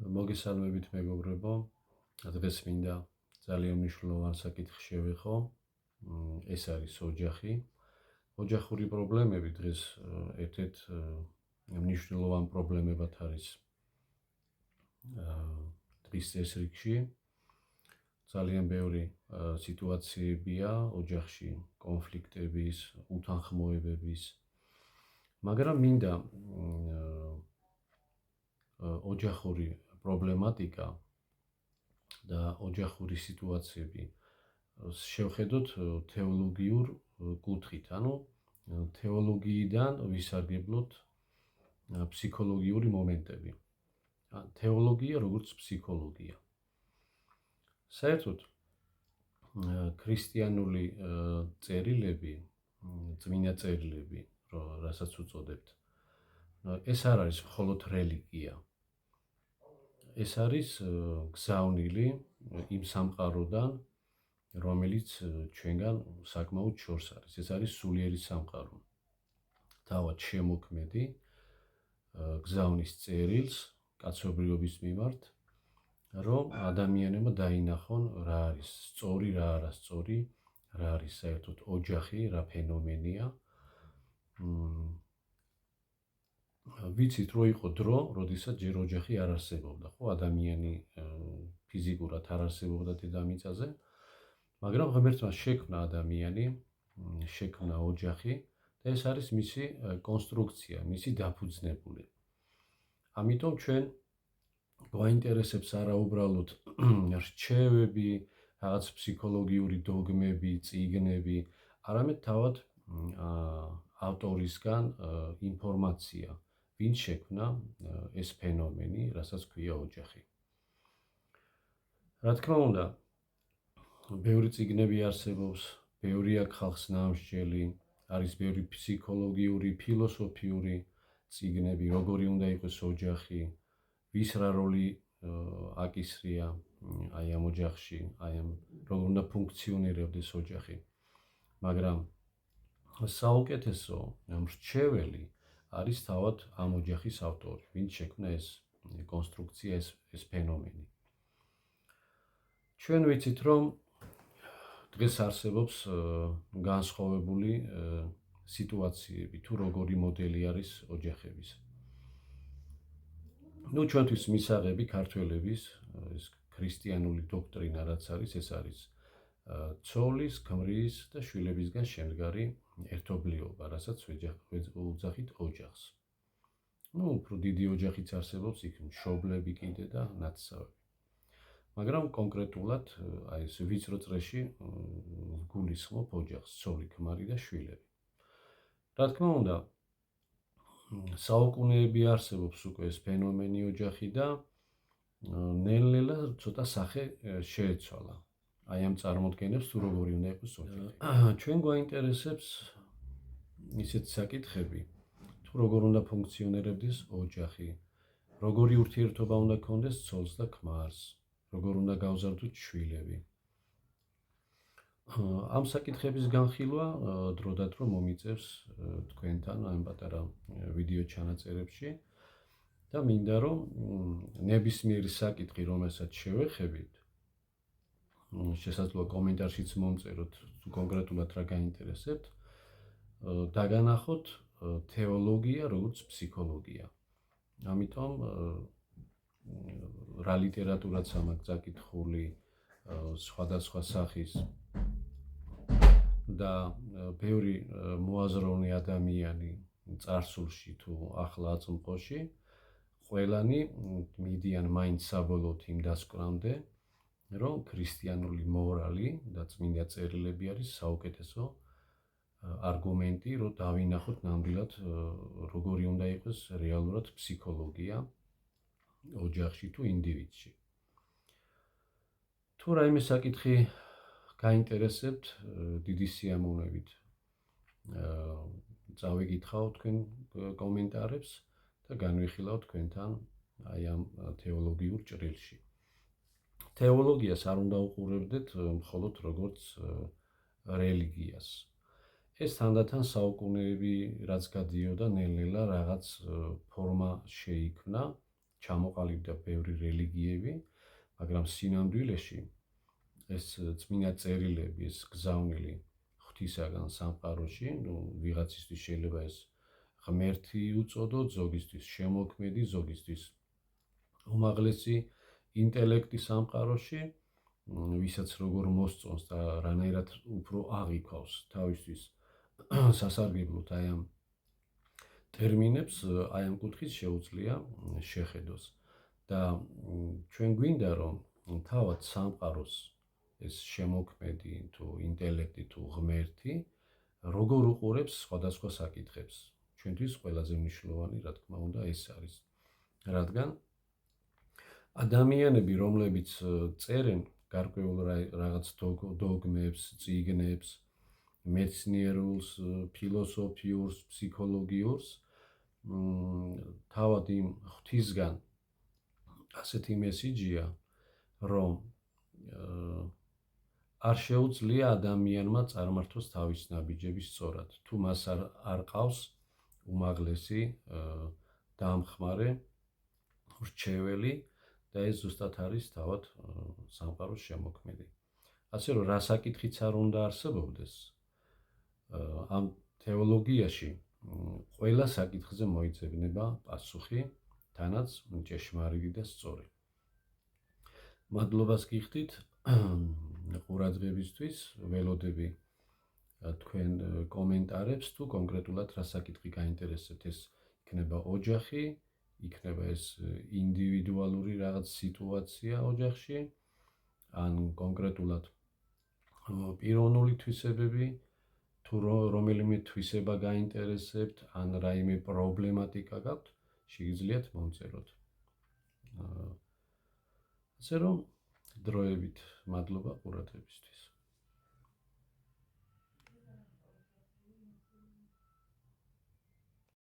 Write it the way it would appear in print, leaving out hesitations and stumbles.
მოგესალმებით მეგობრებო, დღეს მინდა ძალიან მნიშვნელოვან საკითხს შევეხო. ეს არის ოჯახი. ოჯახური პრობლემები დღეს ერთ-ერთ მნიშვნელოვან პრობლემებად არის დღის წესრიგში. ძალიან ბევრი სიტუაციებია ოჯახში, კონფლიქტების, უთანხმოებების, მაგრამ მინდა ოჯახური პრობლემატიკა და ოჯახური სიტუაციები შევხედოთ თეოლოგიურ კუთხით, ანუ თეოლოგიიდან ვისარგებლოთ ფსიქოლოგიური მომენტები. თეოლოგია როგორც ფსიქოლოგია. საერთოდ ქრისტიანული წერილები, წმინდა წერილები, რასაც უწოდებთ, ეს არ არის მხოლოდ რელიგია. ეს არის გზავნილი იმ სამყაროდან, რომელიც ჩვენგან საკმაოდ შორს არის. ეს არის სულიერი სამყარო. თავად შემოქმედი გზავნის წერილს კაცობრიობის მიმართ, რომ ადამიანებმა დაინახონ რა არის სწორი, რა არასწორი, რა არის საერთოდ ოჯახი, რა ფენომენია. ვიცით, რომ იყო დრო, როდესაც ჯერ ოჯახი არ არსებობდა, ხო, ადამიანი ფიზიკურად არ არსებობდა დედამიწაზე, მაგრამ ღმერთმა შექმნა ადამიანი, შექმნა ოჯახი და ეს არის მისი კონსტრუქცია, მისი დაფუძნებული. ამიტომ ჩვენ გვაინტერესებს არა უბრალოდ რჩევები, რაღაც ფსიქოლოგიური დოგმები, წიგნები, არამედ თავად ავტორისგან ინფორმაცია, ვინ შექმნა ეს ფენომენი, რასაც ქვია ოჯახი. რა თქმა უნდა, ბევრი წიგნები არსებობს, ბევრი აქვს ხალხს ნამსჯელი, არის ბევრი ფსიქოლოგიური, ფილოსოფიური წიგნები, როგორი უნდა იყოს ოჯახი, ვის რა როლი აკისრია აი ამ ოჯახში, აი ამ როგორ უნდა ფუნქციონირებდეს ოჯახი. მაგრამ საუკეთესო მრჩეველი არის თავად ამ ოჯახის ავტორი, ვინც შექმნა ეს კონსტრუქცია, ეს ფენომენი. ჩვენ ვიცით, რომ დღეს არსებობს განსხვავებული სიტუაციები, თუ როგორი მოდელი არის ოჯახების. ჩვენთვის მისაღები ქართველების ეს ქრისტიანული დოქტრინა რაც არის, ეს არის ცოლის, ქმრის და შვილებისგან შემდგარი ერთობლიობა, რასაც ვუძახით ოჯახს. უფრო დიდი ოჯახიც არსებობს, იქ მშობლები კიდე და ნათესავები. მაგრამ კონკრეტულად აი ეს ვიწრო წრეში ვგულისხმობ ოჯახს, ცოლი, ქმარი და შვილები. რა თქმა უნდა, საუკუნეები არსებობს უკვე ეს ფენომენი ოჯახი და ნელ-ნელა ცოტა სახე შეეცვალა. აი ამ წარმოდგენებს თუ როგორი უნდა იყოს ოჯახი. ჩვენ გვაინტერესებს ისეთ საკითხები, თუ როგორ უნდა ფუნქციონირებდეს ოჯახი, როგორი ურთიერთობა უნდა ქონდეს ცოლს და ქმარს, როგორ უნდა გავზარდოთ შვილები. ამ საკითხების განხილვა დროდადრო მომიწევს თქვენთან ამ პატარა ვიდეო ჩანაწერებში და მინდა რომ ნებისმიერი საკითხი, რომელსაც შევეხებით, შესაძლოა კომენტარშიც მომწეროთ თუ კონკრეტულად რა გაინტერესებთ, დაგანახოთ თეოლოგია როგორც ფსიქოლოგია. ამიტომ რა ლიტერატურაც ამაქვს წაკითხული, სხვადასხვა სახის და ბევრი მოაზროვნე ადამიანი წარსულში თუ ახლა აწმყოში, ყველანი მიდიან მაინც საბოლოოდ იმ დასკვნამდე, რომ ქრისტიანული მორალი და წმინდა წერილები არის საუკეთესო არგუმენტი, რომ დავინახოთ ნამდვილად როგორი უნდა იყოს რეალურად ფსიქოლოგია ოჯახში თუ ინდივიდში. თუ რაიმე საკითხი გაინტერესებთ, დიდი სიამოვნებით წავიკითხავ თქვენ კომენტარებს და განვიხილავ თქვენთან აი ამ თეოლოგიურ ჭრილში. თეოლოგიას არ უნდა უყურებდეთ მხოლოდ როგორც რელიგიას. ეს თანდათან საუკუნეები რაც გადიოდა, ნელ-ნელა რაღაც ფორმა შეიქმნა, ჩამოყალიბდა ბევრი რელიგიები, მაგრამ სინამდვილეში ეს წმინდა წერილები, ეს გზავნილი ღვთისაგან სამყაროში, ვიღაცისთვის შეიძლება ეს ღმერთი უწოდოთ, ზოგისთვის შემოქმედი, ზოგისთვის უმაღლესი ინტელექტი სამყაროში, ვისაც როგორ მოსწონს და რანაირად უფრო აღიქვავს თავისთვის სასარგებლოდ აი ამ ტერმინებს, აი ამ კუთხით შეუძლია შეხედოს. და ჩვენ გვინდა რომ თავად სამყაროს ეს შემოქმედი თუ ინტელექტი თუ ღმერთი როგორ უყურებს სხვადასხვა საკითხებს. ჩვენთვის ყველაზე მნიშვნელოვანი, რა თქმა უნდა, ეს არის. რადგან ადამიანები, რომლებიც წერენ გარკვეულ რაღაც დოგმებს, წიგნებს, მეცნიერულს, ფილოსოფიურს, ფსიქოლოგიურს, თავად იმ ღვთისგან ასეთი მესიჯია, რომ არ შეუძლია ადამიანმა წარმართოს თავის ნაბიჯები სწორად, თუ მას არ ყავს უმაღლესი დამხმარე, რჩეველი და ეს ზუსტად არის თავად სამყაროს შემოქმედი. ასე რომ რა საკითხიც არ უნდა არსებობდეს, ამ თეოლოგიაში ყველა საკითხზე მოიძებნება პასუხი, თანაც ჭეშმარიტი და სწორი. მადლობას გიხდით ყურადღებისთვის, ველოდები თქვენ კომენტარებს თუ კონკრეტულად რა საკითხი გაინტერესებთ, ეს იქნება ოჯახი, იქნება ეს ინდივიდუალური რაღაც სიტუაცია ოჯახში, ან კონკრეტულად პიროვნული თვისებები, თუ რომელიმე თვისება გაინტერესებთ, ან რაიმე პრობლემატიკა გაქვთ, შეგიძლიათ მომწეროთ. ასე რომ დროებით მადლობა ყურადღებისთვის.